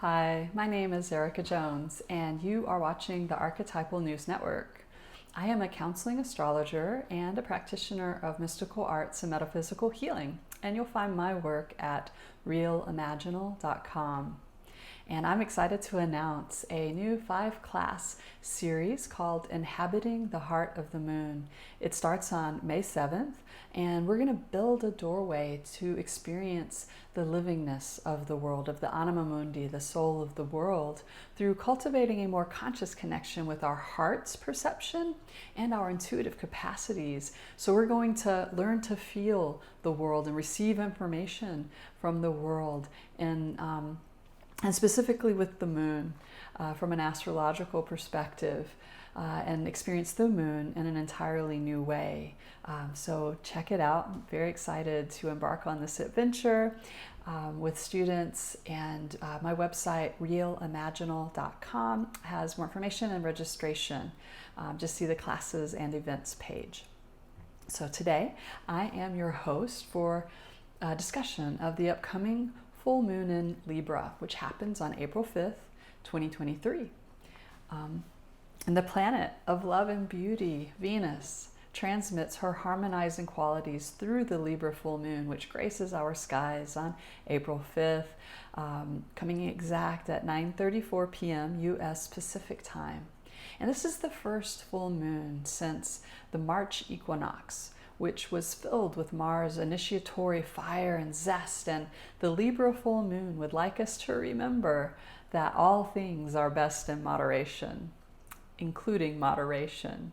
Hi, my name is Erica Jones, and you are watching the Archetypal News Network. I am a counseling astrologer and a practitioner of mystical arts and metaphysical healing, and you'll find my work at realimaginal.com. And I'm excited to announce a new 5-class series called Inhabiting the Heart of the Moon. It starts on May 7th, and we're going to build a doorway to experience the livingness of the world, of the anima mundi, the soul of the world, through cultivating a more conscious connection with our heart's perception and our intuitive capacities. So we're going to learn to feel the world and receive information from the world and specifically with the moon from an astrological perspective, and experience the moon in an entirely new way. So check it out. I'm very excited to embark on this adventure with students, and my website, realimaginal.com, has more information and registration. Just see the classes and events page. So today, I am your host for a discussion of the upcoming full moon in Libra, which happens on April 5th, 2023. And the planet of love and beauty, Venus, transmits her harmonizing qualities through the Libra full moon, which graces our skies on April 5th, coming exact at 9:34 p.m. U.S. Pacific time. And this is the first full moon since the March Equinox, which was filled with Mars' initiatory fire and zest. And the Libra full moon would like us to remember that all things are best in moderation, including moderation.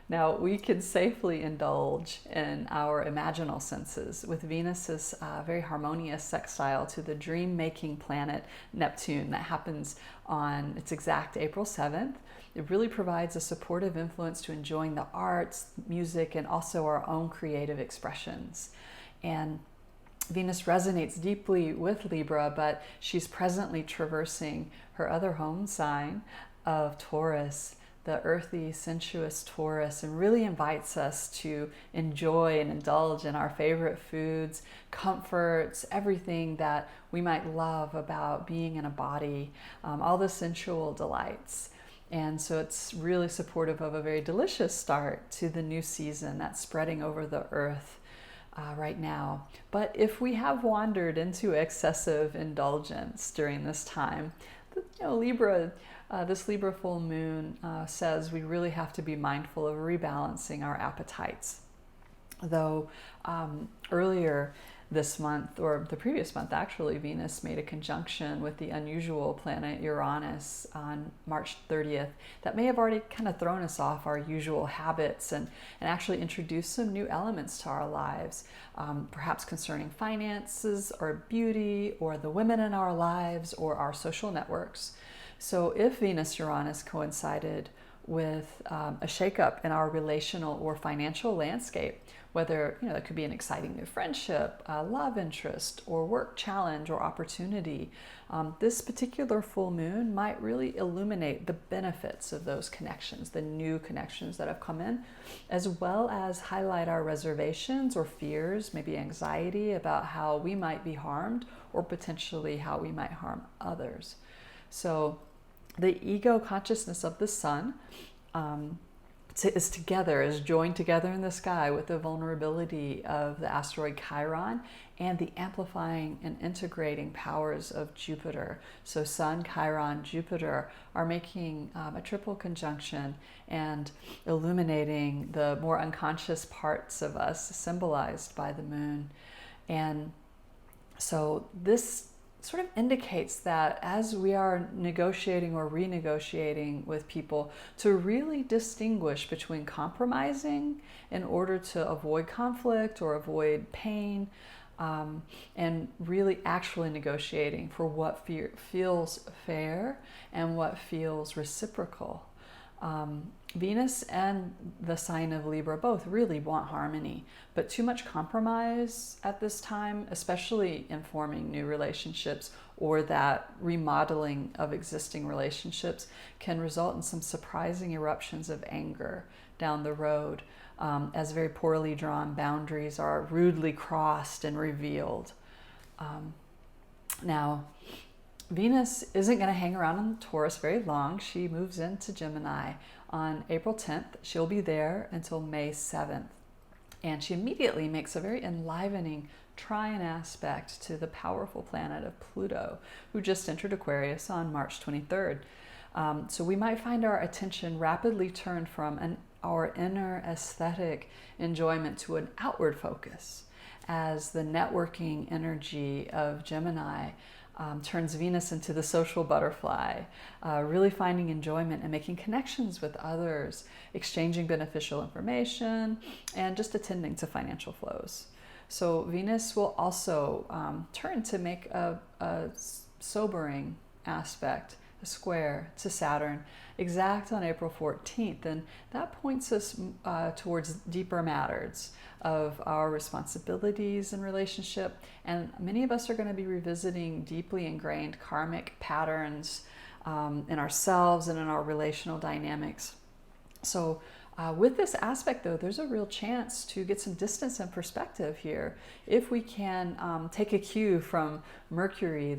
Now, we can safely indulge in our imaginal senses with Venus's very harmonious sextile to the dream-making planet Neptune that happens on its exact April 7th. It really provides a supportive influence to enjoying the arts, music, and also our own creative expressions. And Venus resonates deeply with Libra, but she's presently traversing her other home sign of Taurus, the earthy, sensuous Taurus, and really invites us to enjoy and indulge in our favorite foods, comforts, everything that we might love about being in a body, all the sensual delights. And so it's really supportive of a very delicious start to the new season that's spreading over the earth right now. But if we have wandered into excessive indulgence during this time, Libra, this Libra full moon says we really have to be mindful of rebalancing our appetites. Though earlier this month, or the previous month actually, Venus made a conjunction with the unusual planet Uranus on March 30th that may have already kind of thrown us off our usual habits and actually introduced some new elements to our lives, perhaps concerning finances or beauty or the women in our lives or our social networks. So if Venus-Uranus coincided with a shakeup in our relational or financial landscape, whether it could be an exciting new friendship, a love interest, or work challenge or opportunity, this particular full moon might really illuminate the benefits of those connections, the new connections that have come in, as well as highlight our reservations or fears, maybe anxiety about how we might be harmed or potentially how we might harm others. So the ego consciousness of the sun is joined together in the sky with the vulnerability of the asteroid Chiron and the amplifying and integrating powers of Jupiter. So Sun, Chiron, Jupiter are making a triple conjunction and illuminating the more unconscious parts of us symbolized by the moon. And so this sort of indicates that as we are negotiating or renegotiating with people, to really distinguish between compromising in order to avoid conflict or avoid pain, and really actually negotiating for what feels fair and what feels reciprocal. Venus and the sign of Libra both really want harmony, but too much compromise at this time, especially in forming new relationships or that remodeling of existing relationships, can result in some surprising eruptions of anger down the road, as very poorly drawn boundaries are rudely crossed and revealed. Now, Venus isn't going to hang around in Taurus very long. She moves into Gemini on April 10th. She'll be there until May 7th. And she immediately makes a very enlivening trine aspect to the powerful planet of Pluto, who just entered Aquarius on March 23rd. So we might find our attention rapidly turned from our inner aesthetic enjoyment to an outward focus, as the networking energy of Gemini turns Venus into the social butterfly, really finding enjoyment and making connections with others, exchanging beneficial information, and just attending to financial flows. So Venus will also turn to make a sobering aspect, a square to Saturn, exact on April 14th. And that points us towards deeper matters of our responsibilities and relationship. And many of us are going to be revisiting deeply ingrained karmic patterns in ourselves and in our relational dynamics. So with this aspect, though, there's a real chance to get some distance and perspective here if we can take a cue from Mercury,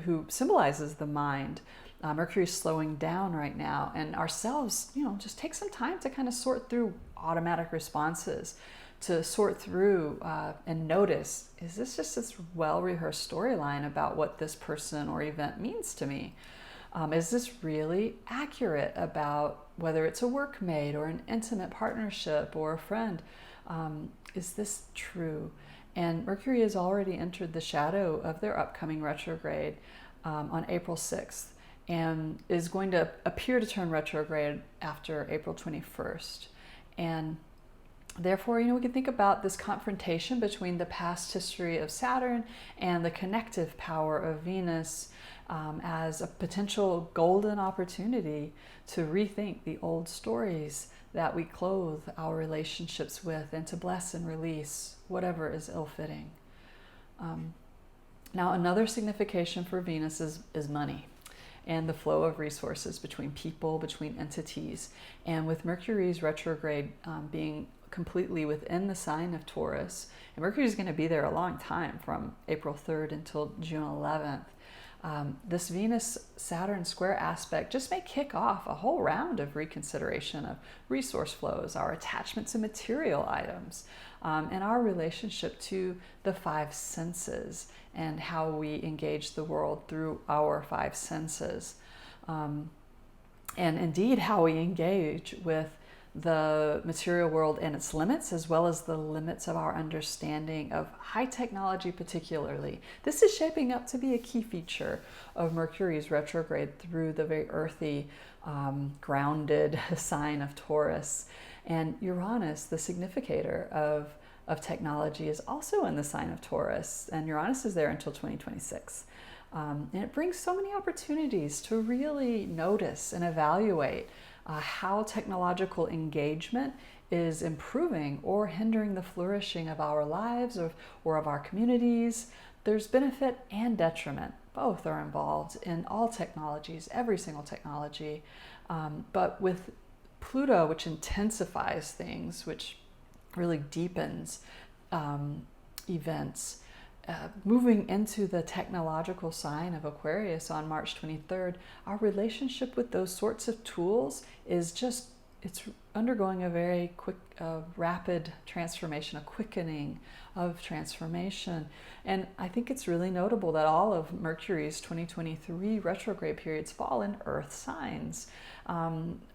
who symbolizes the mind. Mercury's slowing down right now, and ourselves, just take some time to kind of sort through automatic responses, to sort through and notice, is this just this well-rehearsed storyline about what this person or event means to me? Is this really accurate about whether it's a workmate or an intimate partnership or a friend? Is this true? And Mercury has already entered the shadow of their upcoming retrograde on April 6th and is going to appear to turn retrograde after April 21st. And therefore, we can think about this confrontation between the past history of Saturn and the connective power of Venus as a potential golden opportunity to rethink the old stories that we clothe our relationships with, and to bless and release whatever is ill-fitting. Now, another signification for Venus is money and the flow of resources between people, between entities. And with Mercury's retrograde being completely within the sign of Taurus, and Mercury is going to be there a long time, from April 3rd until June 11th. This Venus-Saturn square aspect just may kick off a whole round of reconsideration of resource flows, our attachment to material items, and our relationship to the five senses and how we engage the world through our five senses. And indeed, how we engage with the material world and its limits, as well as the limits of our understanding of high technology particularly. This is shaping up to be a key feature of Mercury's retrograde through the very earthy, grounded sign of Taurus. And Uranus, the significator of technology, is also in the sign of Taurus, and Uranus is there until 2026. And it brings so many opportunities to really notice and evaluate how technological engagement is improving or hindering the flourishing of our lives or of our communities. There's benefit and detriment. Both are involved in all technologies, every single technology. But with Pluto, which intensifies things, which really deepens events, moving into the technological sign of Aquarius on March 23rd, our relationship with those sorts of tools is it's undergoing a very quick, rapid transformation, a quickening of transformation. And I think it's really notable that all of Mercury's 2023 retrograde periods fall in Earth signs.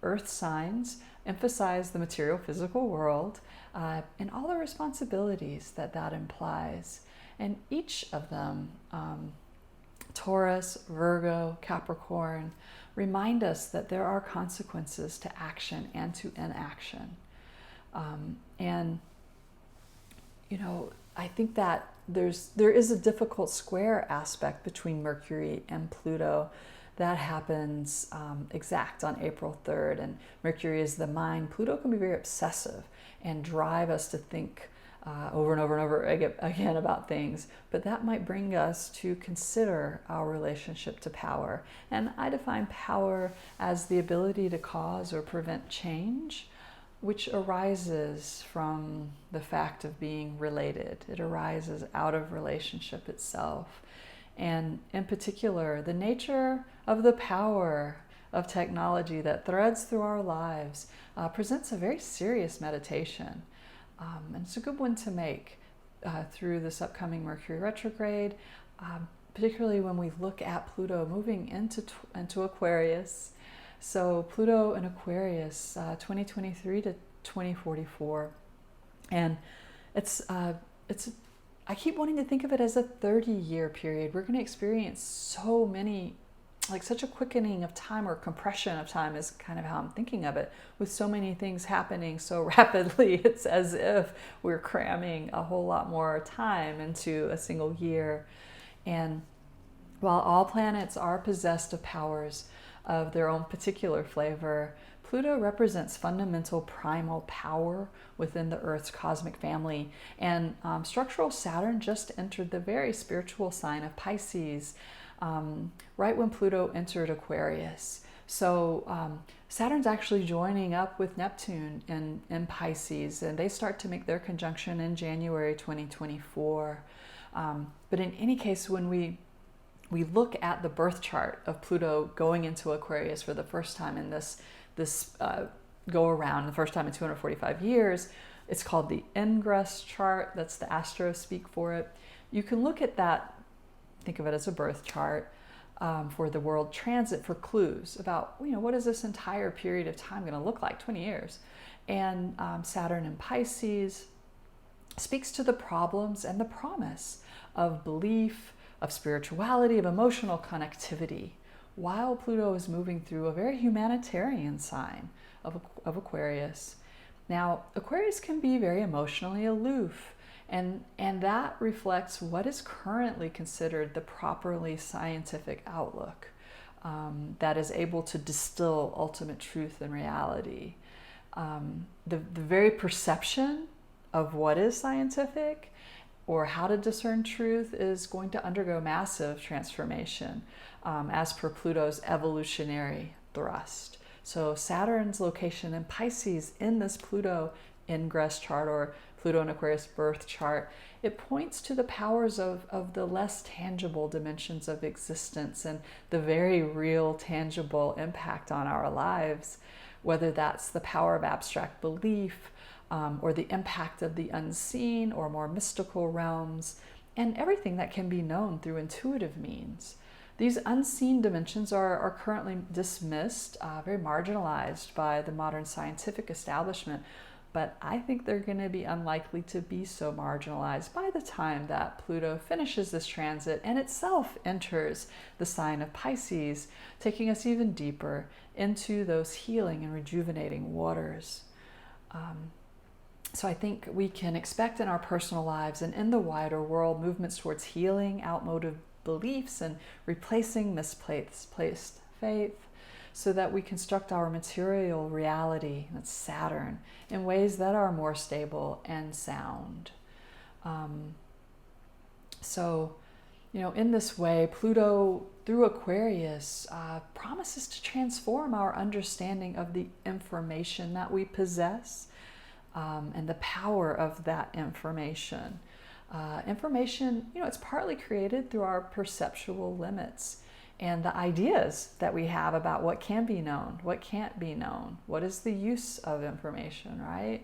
Earth signs emphasize the material physical world and all the responsibilities that implies. And each of them, Taurus, Virgo, Capricorn, remind us that there are consequences to action and to inaction. I think that there is a difficult square aspect between Mercury and Pluto that happens exact on April 3rd. And Mercury is the mind. Pluto can be very obsessive and drive us to think over and over and over again about things, but that might bring us to consider our relationship to power. And I define power as the ability to cause or prevent change, which arises from the fact of being related. It arises out of relationship itself. and in particular, the nature of the power of technology that threads through our lives presents a very serious meditation. And it's a good one to make through this upcoming Mercury retrograde, particularly when we look at Pluto moving into Aquarius. So Pluto in Aquarius, 2023 to 2044. And I keep wanting to think of it as a 30-year period. We're going to experience so many, like such a quickening of time, or compression of time is kind of how I'm thinking of it, with so many things happening so rapidly. It's as if we're cramming a whole lot more time into a single year. And while all planets are possessed of powers of their own particular flavor, Pluto represents fundamental primal power within the Earth's cosmic family. And structural Saturn just entered the very spiritual sign of Pisces right when Pluto entered Aquarius. So Saturn's actually joining up with Neptune in Pisces, and they start to make their conjunction in January 2024. But in any case, when we look at the birth chart of Pluto going into Aquarius for the first time in this go around, the first time in 245 years, it's called the ingress chart. That's the astros speak for it. You can look at that, think of it as a birth chart for the world transit for clues about, what is this entire period of time going to look like, 20 years. And Saturn in Pisces speaks to the problems and the promise of belief, of spirituality, of emotional connectivity, while Pluto is moving through a very humanitarian sign of Aquarius. Now, Aquarius can be very emotionally aloof, and that reflects what is currently considered the properly scientific outlook that is able to distill ultimate truth and reality. The very perception of what is scientific or how to discern truth is going to undergo massive transformation as per Pluto's evolutionary thrust. So Saturn's location in Pisces in this Pluto ingress chart, or Pluto in Aquarius birth chart, it points to the powers of the less tangible dimensions of existence and the very real tangible impact on our lives, whether that's the power of abstract belief, or the impact of the unseen or more mystical realms, and everything that can be known through intuitive means. These unseen dimensions are currently dismissed, very marginalized by the modern scientific establishment, but I think they're going to be unlikely to be so marginalized by the time that Pluto finishes this transit and itself enters the sign of Pisces, taking us even deeper into those healing and rejuvenating waters. So I think we can expect in our personal lives and in the wider world movements towards healing outmoded beliefs and replacing misplaced faith, so that we construct our material reality, that's Saturn, in ways that are more stable and sound. In this way, Pluto through Aquarius promises to transform our understanding of the information that we possess, and the power of that information. Information, it's partly created through our perceptual limits and the ideas that we have about what can be known, what can't be known, what is the use of information, right?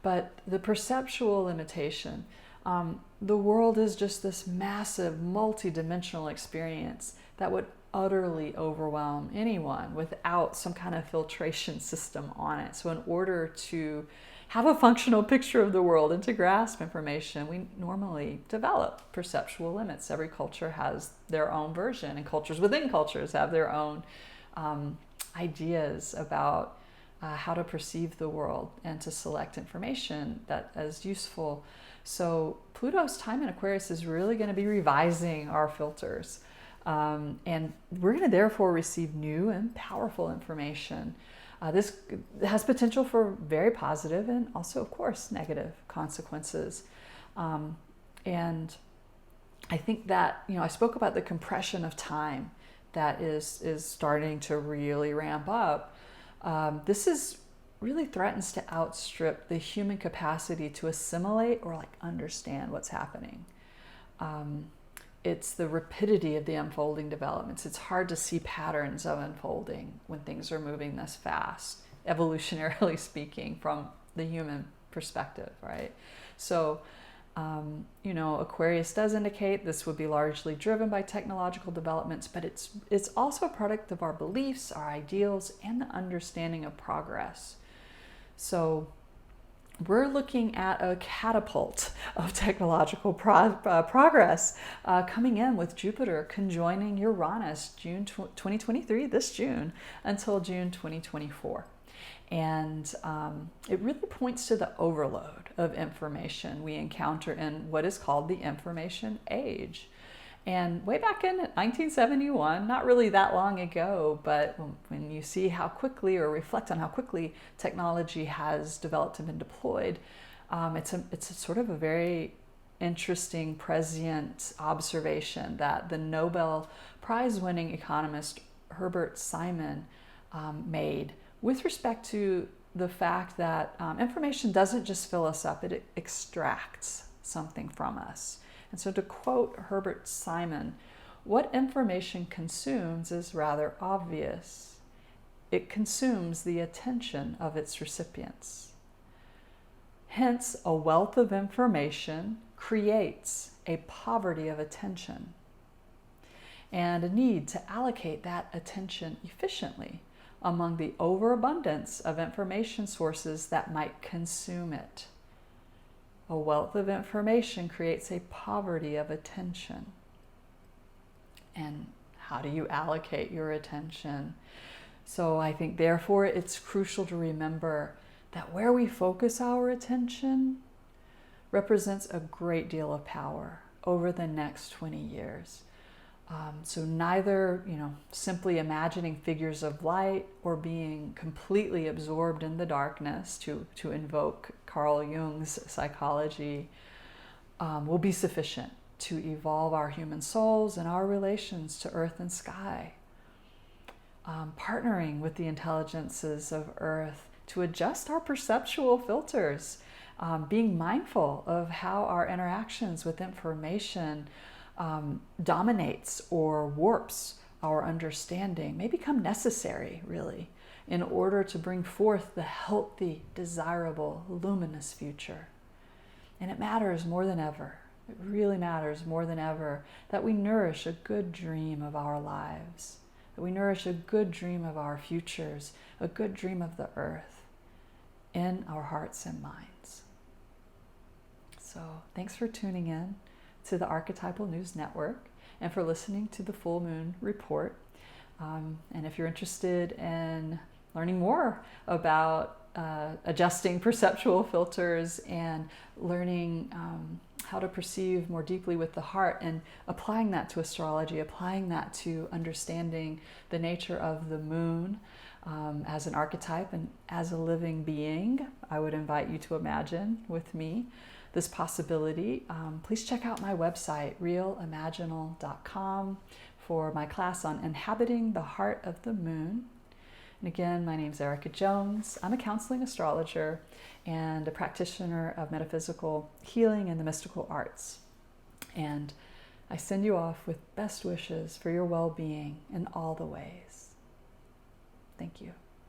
But the perceptual limitation, the world is just this massive multi-dimensional experience that would utterly overwhelm anyone without some kind of filtration system on it. So in order to have a functional picture of the world and to grasp information, we normally develop perceptual limits. Every culture has their own version, and cultures within cultures have their own ideas about how to perceive the world and to select information that is useful. So Pluto's time in Aquarius is really going to be revising our filters. And we're going to therefore receive new and powerful information. This has potential for very positive and also, of course, negative consequences. And I think that, I spoke about the compression of time that is starting to really ramp up. This really threatens to outstrip the human capacity to assimilate or understand what's happening. it's the rapidity of the unfolding developments. It's hard to see patterns of unfolding when things are moving this fast, evolutionarily speaking, from the human perspective, right? So, Aquarius does indicate this would be largely driven by technological developments, but it's also a product of our beliefs, our ideals, and the understanding of progress. So we're looking at a catapult of technological progress coming in with Jupiter conjoining Uranus June 2023, this June, until June 2024. And it really points to the overload of information we encounter in what is called the information age. And way back in 1971, not really that long ago, but when you see how quickly, or reflect on how quickly technology has developed and been deployed, it's a sort of a very interesting, prescient observation that the Nobel Prize-winning economist Herbert Simon made with respect to the fact that information doesn't just fill us up, it extracts something from us. And so to quote Herbert Simon, what information consumes is rather obvious. It consumes the attention of its recipients. Hence, a wealth of information creates a poverty of attention and a need to allocate that attention efficiently among the overabundance of information sources that might consume it. A wealth of information creates a poverty of attention. And how do you allocate your attention? So I think, therefore, it's crucial to remember that where we focus our attention represents a great deal of power over the next 20 years. So neither, simply imagining figures of light or being completely absorbed in the darkness, to invoke Carl Jung's psychology, will be sufficient to evolve our human souls and our relations to earth and sky. Partnering with the intelligences of earth to adjust our perceptual filters, being mindful of how our interactions with information dominates or warps our understanding, may become necessary, really, in order to bring forth the healthy, desirable, luminous future. And it matters more than ever. It really matters more than ever that we nourish a good dream of our lives, that we nourish a good dream of our futures, a good dream of the earth in our hearts and minds. So thanks for tuning in to the Archetypal News Network and for listening to the Full Moon Report. And if you're interested in learning more about adjusting perceptual filters and learning how to perceive more deeply with the heart and applying that to astrology, applying that to understanding the nature of the moon as an archetype and as a living being, I would invite you to imagine with me this possibility. Please check out my website, realimaginal.com, for my class on inhabiting the heart of the moon. And again, my name's Erica Jones. I'm a counseling astrologer and a practitioner of metaphysical healing and the mystical arts. And I send you off with best wishes for your well-being in all the ways. Thank you.